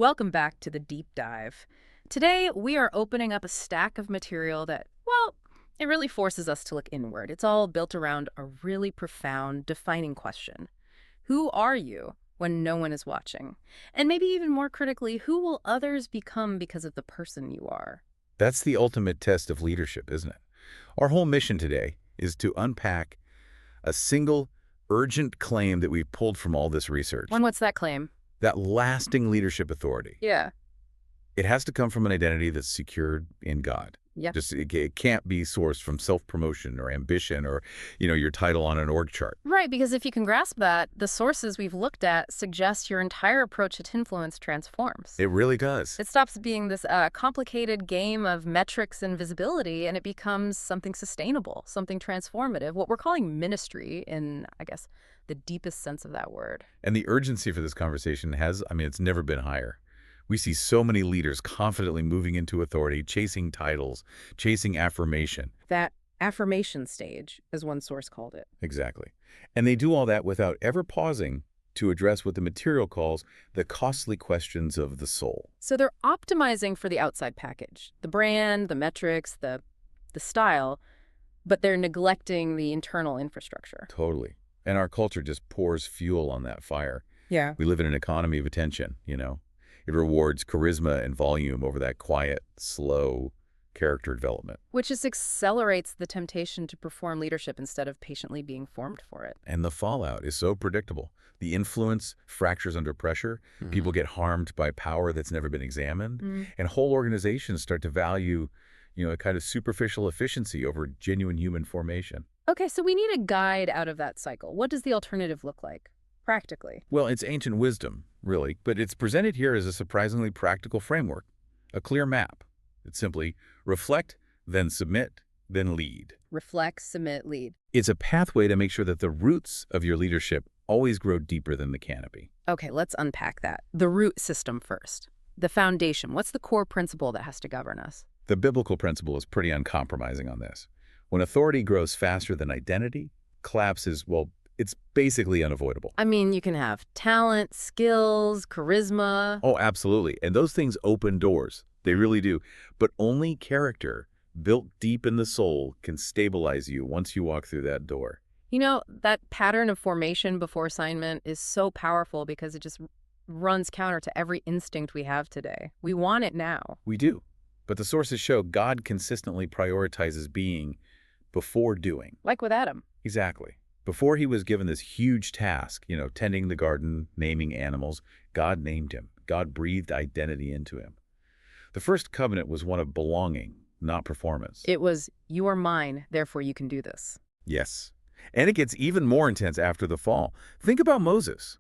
Welcome back to the deep dive. Today, we are opening up a stack of material that, well, it really forces us to look inward. It's all built around a really profound, defining question. Who are you when no one is watching? And maybe even more critically, who will others become because of the person you are? That's the ultimate test of leadership, isn't it? Our whole mission today is to unpack a single, urgent claim that we've pulled from all this research. And what's that claim? That lasting leadership authority. Yeah. It has to come from an identity that's secured in God. Yeah. It can't be sourced from self-promotion or ambition or, your title on an org chart. Right, because if you can grasp that, the sources we've looked at suggest your entire approach to influence transforms. It really does. It stops being this complicated game of metrics and visibility, and it becomes something sustainable, something transformative, what we're calling ministry in, I guess, the deepest sense of that word. And the urgency for this conversation it's never been higher. We see so many leaders confidently moving into authority, chasing titles, chasing affirmation. That affirmation stage, as one source called it. Exactly. And they do all that without ever pausing to address what the material calls the costly questions of the soul. So they're optimizing for the outside package, the brand, the metrics, the style, but they're neglecting the internal infrastructure. Totally. And our culture just pours fuel on that fire. Yeah. We live in an economy of attention, It rewards charisma and volume over that quiet, slow character development. Which just accelerates the temptation to perform leadership instead of patiently being formed for it. And the fallout is so predictable. The influence fractures under pressure. People get harmed by power that's never been examined. And whole organizations start to value, a kind of superficial efficiency over genuine human formation. Okay, so we need a guide out of that cycle. What does the alternative look like, practically? Well, it's ancient wisdom, really, but it's presented here as a surprisingly practical framework, a clear map. It's simply reflect, then submit, then lead. Reflect, submit, lead. It's a pathway to make sure that the roots of your leadership always grow deeper than the canopy. Okay, let's unpack that. The root system first. The foundation. What's the core principle that has to govern us? The biblical principle is pretty uncompromising on this. When authority grows faster than identity, collapse is, it's basically unavoidable. I mean, you can have talent, skills, charisma. Oh, absolutely. And those things open doors. They really do. But only character built deep in the soul can stabilize you once you walk through that door. That pattern of formation before assignment is so powerful because it just runs counter to every instinct we have today. We want it now. We do. But the sources show God consistently prioritizes being before doing. Like with Adam. Exactly. Before he was given this huge task, tending the garden, naming animals, God named him. God breathed identity into him. The first covenant was one of belonging, not performance. It was, you are mine, therefore you can do this. Yes. And it gets even more intense after the fall. Think about Moses.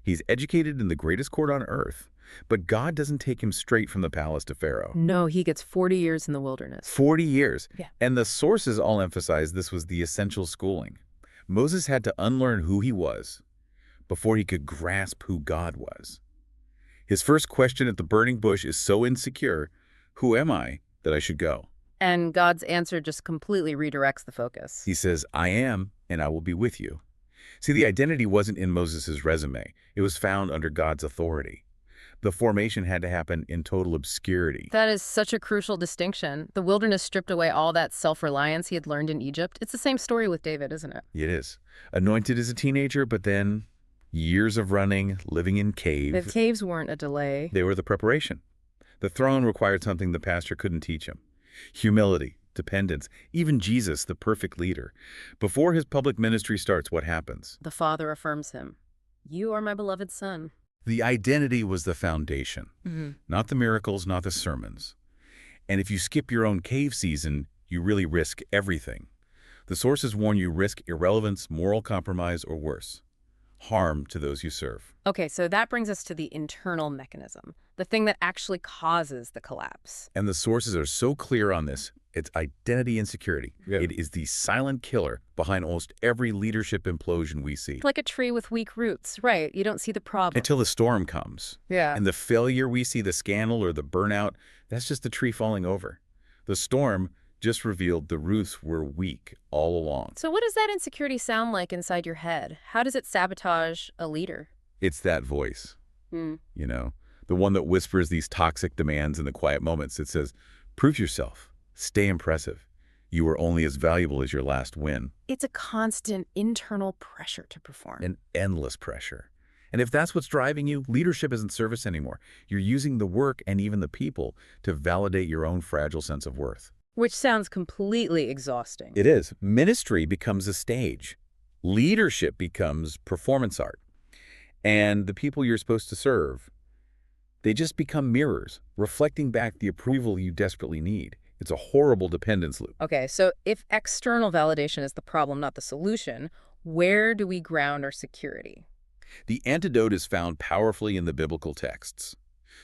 He's educated in the greatest court on earth, but God doesn't take him straight from the palace to Pharaoh. No, he gets 40 years in the wilderness. 40 years. Yeah. And the sources all emphasize this was the essential schooling. Moses had to unlearn who he was before he could grasp who God was. His first question at the burning bush is so insecure, who am I that I should go? And God's answer just completely redirects the focus. He says, I am, and I will be with you. See, the identity wasn't in Moses' resume. It was found under God's authority. The formation had to happen in total obscurity. That is such a crucial distinction. The wilderness stripped away all that self-reliance he had learned in Egypt. It's the same story with David, isn't it? It is. Anointed as a teenager, but then years of running, living in caves. The caves weren't a delay. They were the preparation. The throne required something the pastor couldn't teach him. Humility, dependence, even Jesus, the perfect leader. Before his public ministry starts, what happens? The Father affirms him. You are my beloved Son. The identity was the foundation, not the miracles, not the sermons. And if you skip your own cave season, you really risk everything. The sources warn you risk irrelevance, moral compromise, or worse, harm to those you serve. Okay, so that brings us to the internal mechanism, the thing that actually causes the collapse. And the sources are so clear on this. It's identity insecurity. Yeah. It is the silent killer behind almost every leadership implosion we see. Like a tree with weak roots, right? You don't see the problem. Until the storm comes. Yeah. And the failure we see, the scandal or the burnout, that's just the tree falling over. The storm just revealed the roots were weak all along. So what does that insecurity sound like inside your head? How does it sabotage a leader? It's that voice, Hmm. The one that whispers these toxic demands in the quiet moments. It says, prove yourself. Stay impressive. You are only as valuable as your last win. It's a constant internal pressure to perform. An endless pressure. And if that's what's driving you, leadership isn't service anymore. You're using the work and even the people to validate your own fragile sense of worth. Which sounds completely exhausting. It is. Ministry becomes a stage. Leadership becomes performance art. And the people you're supposed to serve, they just become mirrors, reflecting back the approval you desperately need. It's a horrible dependence loop. Okay, so if external validation is the problem, not the solution, where do we ground our security? The antidote is found powerfully in the biblical texts.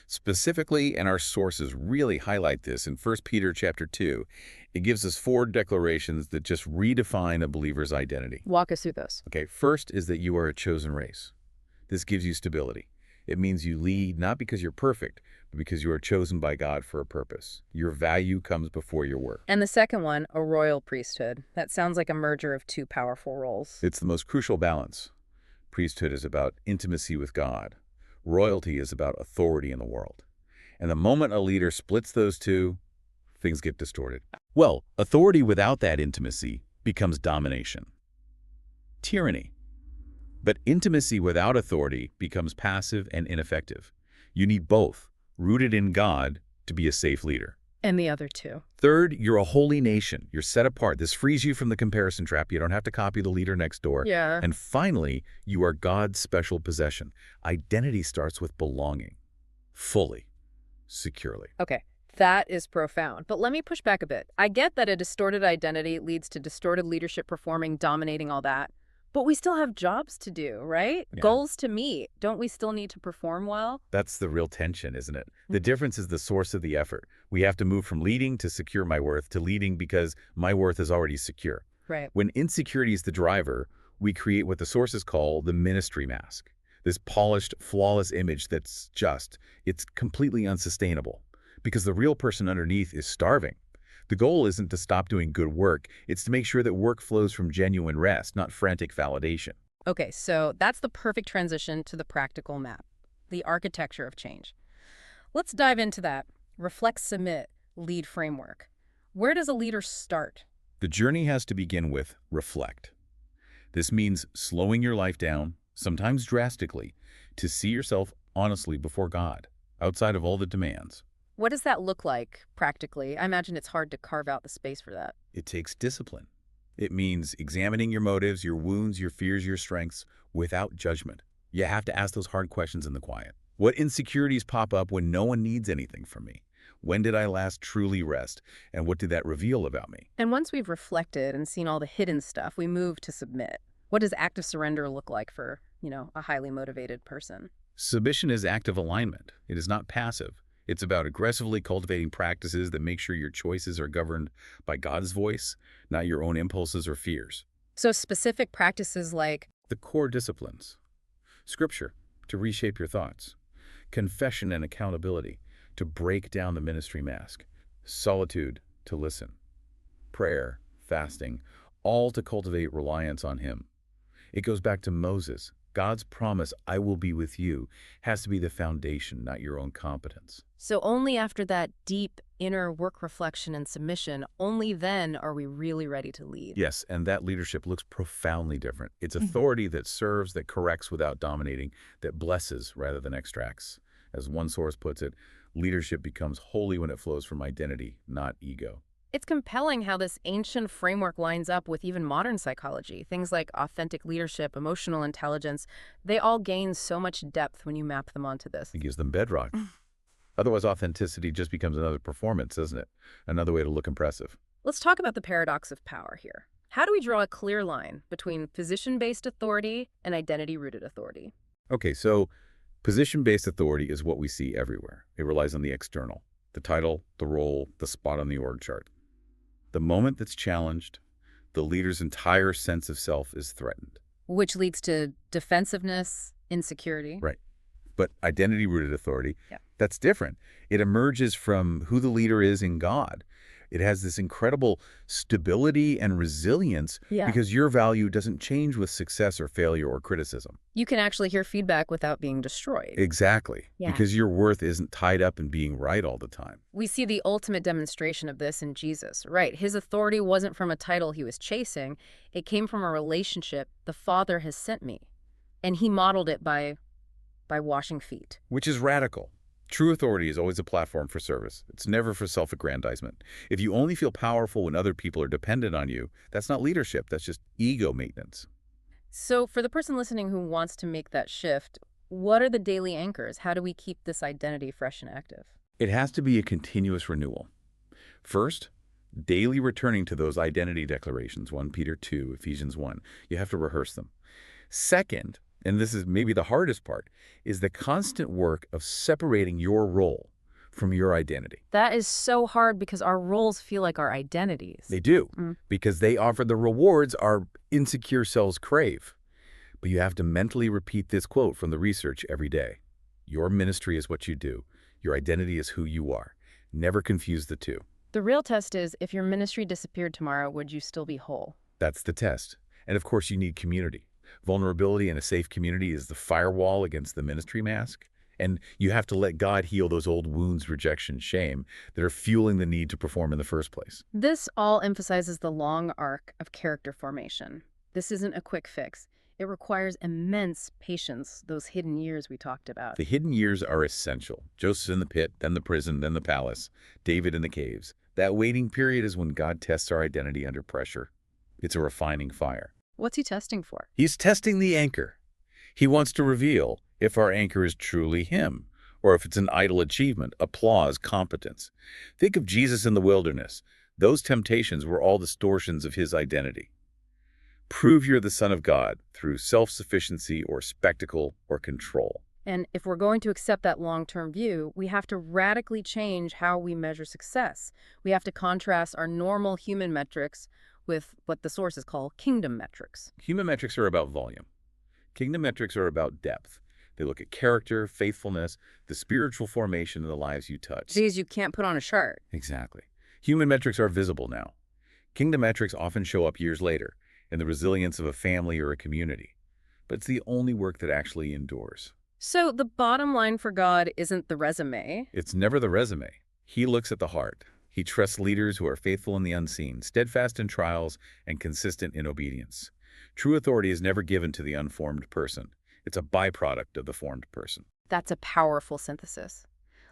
Specifically, and our sources really highlight this in 1 Peter chapter 2, it gives us 4 declarations that just redefine a believer's identity. Walk us through those. Okay, first is that you are a chosen race. This gives you stability. It means you lead not because you're perfect, but because you are chosen by God for a purpose. Your value comes before your work. And the second one, a royal priesthood. That sounds like a merger of 2 powerful roles. It's the most crucial balance. Priesthood is about intimacy with God. Royalty is about authority in the world. And the moment a leader splits those two, things get distorted. Well, authority without that intimacy becomes domination. Tyranny. But intimacy without authority becomes passive and ineffective. You need both, rooted in God, to be a safe leader. And the other 2. Third, you're a holy nation. You're set apart. This frees you from the comparison trap. You don't have to copy the leader next door. Yeah. And finally, you are God's special possession. Identity starts with belonging. Fully. Securely. Okay, that is profound. But let me push back a bit. I get that a distorted identity leads to distorted leadership, performing, dominating, all that. But we still have jobs to do, right? Yeah. Goals to meet. Don't we still need to perform well? That's the real tension, isn't it? The difference is the source of the effort. We have to move from leading to secure my worth to leading because my worth is already secure. Right. When insecurity is the driver, we create what the sources call the ministry mask. This polished, flawless image that's it's completely unsustainable because the real person underneath is starving. The goal isn't to stop doing good work. It's to make sure that work flows from genuine rest, not frantic validation. Okay, so that's the perfect transition to the practical map, the architecture of change. Let's dive into that. Reflect, submit, lead framework. Where does a leader start? The journey has to begin with reflect. This means slowing your life down, sometimes drastically, to see yourself honestly before God, outside of all the demands. What does that look like practically? I imagine it's hard to carve out the space for that. It takes discipline. It means examining your motives, your wounds, your fears, your strengths without judgment. You have to ask those hard questions in the quiet. What insecurities pop up when no one needs anything from me? When did I last truly rest? And what did that reveal about me? And once we've reflected and seen all the hidden stuff, we move to submit. What does active surrender look like for, a highly motivated person? Submission is active alignment. It is not passive. It's about aggressively cultivating practices that make sure your choices are governed by God's voice, not your own impulses or fears. So specific practices like The core disciplines. Scripture, to reshape your thoughts. Confession and accountability, to break down the ministry mask. Solitude, to listen. Prayer, fasting, all to cultivate reliance on Him. It goes back to Moses. God's promise, I will be with you, has to be the foundation, not your own competence. So only after that deep inner work reflection and submission, only then are we really ready to lead. Yes, and that leadership looks profoundly different. It's authority that serves, that corrects without dominating, that blesses rather than extracts. As one source puts it, leadership becomes holy when it flows from identity, not ego. It's compelling how this ancient framework lines up with even modern psychology. Things like authentic leadership, emotional intelligence, they all gain so much depth when you map them onto this. It gives them bedrock. Otherwise, authenticity just becomes another performance, isn't it? Another way to look impressive. Let's talk about the paradox of power here. How do we draw a clear line between position-based authority and identity-rooted authority? Okay, so position-based authority is what we see everywhere. It relies on the external, the title, the role, the spot on the org chart. The moment that's challenged, the leader's entire sense of self is threatened. Which leads to defensiveness, insecurity. Right. But identity-rooted authority, Yeah. that's different. It emerges from who the leader is in God. It has this incredible stability and resilience Yeah. because your value doesn't change with success or failure or criticism. You can actually hear feedback without being destroyed. Exactly, Yeah. because your worth isn't tied up in being right all the time. We see the ultimate demonstration of this in Jesus, right? His authority wasn't from a title he was chasing. It came from a relationship. The Father has sent me. And he modeled it by washing feet. Which is radical. True authority is always a platform for service. It's never for self-aggrandizement. If you only feel powerful when other people are dependent on you, that's not leadership, that's just ego maintenance. So for the person listening who wants to make that shift, what are the daily anchors? How do we keep this identity fresh and active? It has to be a continuous renewal. First, daily returning to those identity declarations, 1 Peter 2, Ephesians 1. You have to rehearse them. Second, and this is maybe the hardest part, is the constant work of separating your role from your identity. That is so hard because our roles feel like our identities. They do, Mm. because they offer the rewards our insecure selves crave. But you have to mentally repeat this quote from the research every day. Your ministry is what you do. Your identity is who you are. Never confuse the two. The real test is, if your ministry disappeared tomorrow, would you still be whole? That's the test. And of course, you need community. Vulnerability in a safe community is the firewall against the ministry mask. And you have to let God heal those old wounds, rejection, shame that are fueling the need to perform in the first place. This all emphasizes the long arc of character formation. This isn't a quick fix. It requires immense patience, those hidden years we talked about. The hidden years are essential. Joseph in the pit, then the prison, then the palace, David in the caves. That waiting period is when God tests our identity under pressure. It's a refining fire. What's he testing for? He's testing the anchor. He wants to reveal if our anchor is truly him, or if it's an idle achievement, applause, competence. Think of Jesus in the wilderness. Those temptations were all distortions of his identity. Prove you're the Son of God through self-sufficiency or spectacle or control. And if we're going to accept that long-term view, we have to radically change how we measure success. We have to contrast our normal human metrics with what the sources call kingdom metrics. Human metrics are about volume. Kingdom metrics are about depth. They look at character, faithfulness, the spiritual formation of the lives you touch. These you can't put on a chart. Exactly. Human metrics are visible now. Kingdom metrics often show up years later in the resilience of a family or a community. But it's the only work that actually endures. So the bottom line for God isn't the resume. It's never the resume. He looks at the heart. He trusts leaders who are faithful in the unseen, steadfast in trials, and consistent in obedience. True authority is never given to the unformed person. It's a byproduct of the formed person. That's a powerful synthesis.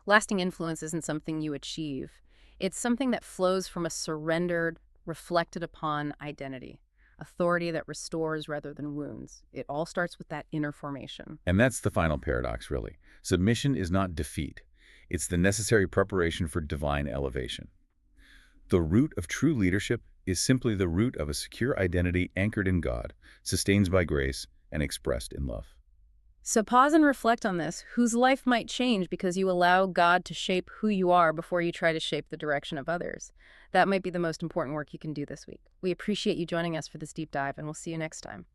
Lasting influence isn't something you achieve. It's something that flows from a surrendered, reflected upon identity. Authority that restores rather than wounds. It all starts with that inner formation. And that's the final paradox, really. Submission is not defeat. It's the necessary preparation for divine elevation. The root of true leadership is simply the root of a secure identity anchored in God, sustained by grace, and expressed in love. So pause and reflect on this. Whose life might change because you allow God to shape who you are before you try to shape the direction of others? That might be the most important work you can do this week. We appreciate you joining us for this deep dive, and we'll see you next time.